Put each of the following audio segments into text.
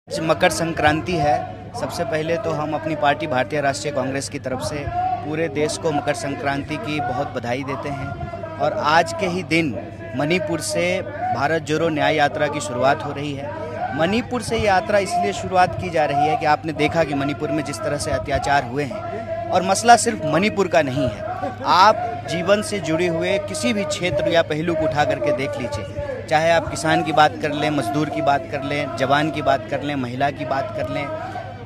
आज मकर संक्रांति है। सबसे पहले तो हम अपनी पार्टी भारतीय राष्ट्रीय कांग्रेस की तरफ से पूरे देश को मकर संक्रांति की बहुत बधाई देते हैं। और आज के ही दिन मणिपुर से भारत जोड़ो न्याय यात्रा की शुरुआत हो रही है। मणिपुर से यात्रा इसलिए शुरुआत की जा रही है कि आपने देखा कि मणिपुर में जिस तरह से अत्याचार हुए हैं, और मसला सिर्फ मणिपुर का नहीं है। आप जीवन से जुड़े हुए किसी भी क्षेत्र या पहलू को उठा करके देख लीजिए, चाहे आप किसान की बात कर लें, मजदूर की बात कर लें, जवान की बात कर लें, महिला की बात कर लें।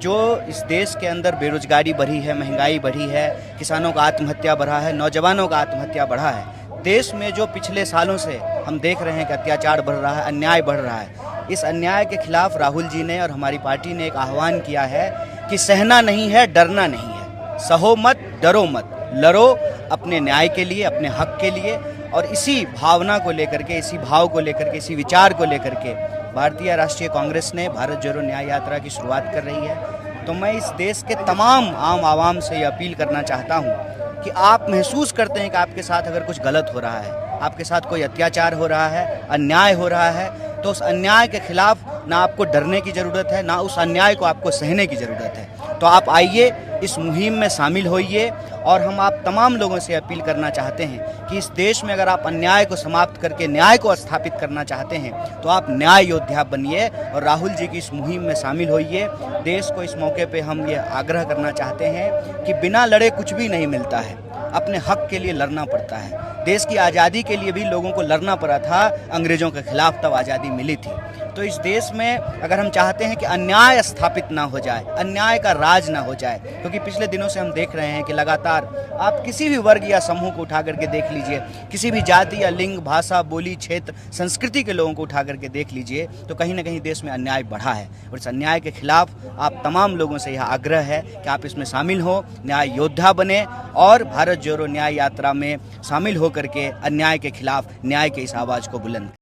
जो इस देश के अंदर बेरोजगारी बढ़ी है, महंगाई बढ़ी है, किसानों का आत्महत्या बढ़ा है, नौजवानों का आत्महत्या बढ़ा है। देश में जो पिछले सालों से हम देख रहे हैं कि अत्याचार बढ़ रहा है, अन्याय बढ़ रहा है, इस अन्याय के खिलाफ राहुल जी ने और हमारी पार्टी ने एक आह्वान किया है कि सहना नहीं है, डरना नहीं है। सहो मत, डरो मत, लड़ो अपने न्याय के लिए, अपने हक के लिए। और इसी भावना को लेकर के, इसी भाव को लेकर के, इसी विचार को लेकर के भारतीय राष्ट्रीय कांग्रेस ने भारत जोड़ो न्याय यात्रा की शुरुआत कर रही है। तो मैं इस देश के तमाम आम आवाम से ये अपील करना चाहता हूँ कि आप महसूस करते हैं कि आपके साथ अगर कुछ गलत हो रहा है, आपके साथ कोई अत्याचार हो रहा है, अन्याय हो रहा है, तो उस अन्याय के खिलाफ ना आपको डरने की ज़रूरत है, ना उस अन्याय को आपको सहने की ज़रूरत है। तो आप आइए, इस मुहिम में शामिल होइए। और हम आप तमाम लोगों से अपील करना चाहते हैं कि इस देश में अगर आप अन्याय को समाप्त करके न्याय को स्थापित करना चाहते हैं तो आप न्याय योद्धा बनिए और राहुल जी की इस मुहिम में शामिल होइए। देश को इस मौके पे हम ये आग्रह करना चाहते हैं कि बिना लड़े कुछ भी नहीं मिलता है, अपने हक के लिए लड़ना पड़ता है। देश की आज़ादी के लिए भी लोगों को लड़ना पड़ा था, अंग्रेज़ों के खिलाफ तब आज़ादी मिली थी। तो इस देश में अगर हम चाहते हैं कि अन्याय स्थापित ना हो जाए, अन्याय का राज ना हो जाए, क्योंकि पिछले दिनों से हम देख रहे हैं कि लगातार आप किसी भी वर्ग या समूह को उठा करके देख लीजिए, किसी भी जाति या लिंग, भाषा, बोली, क्षेत्र, संस्कृति के लोगों को उठा करके देख लीजिए, तो कहीं ना कहीं देश में अन्याय बढ़ा है। और इस अन्याय के खिलाफ आप तमाम लोगों से यह आग्रह है कि आप इसमें शामिल हो, न्याय योद्धा बने और भारत जोड़ो न्याय यात्रा में शामिल होकर के अन्याय के खिलाफ न्याय के इस आवाज़ को बुलंद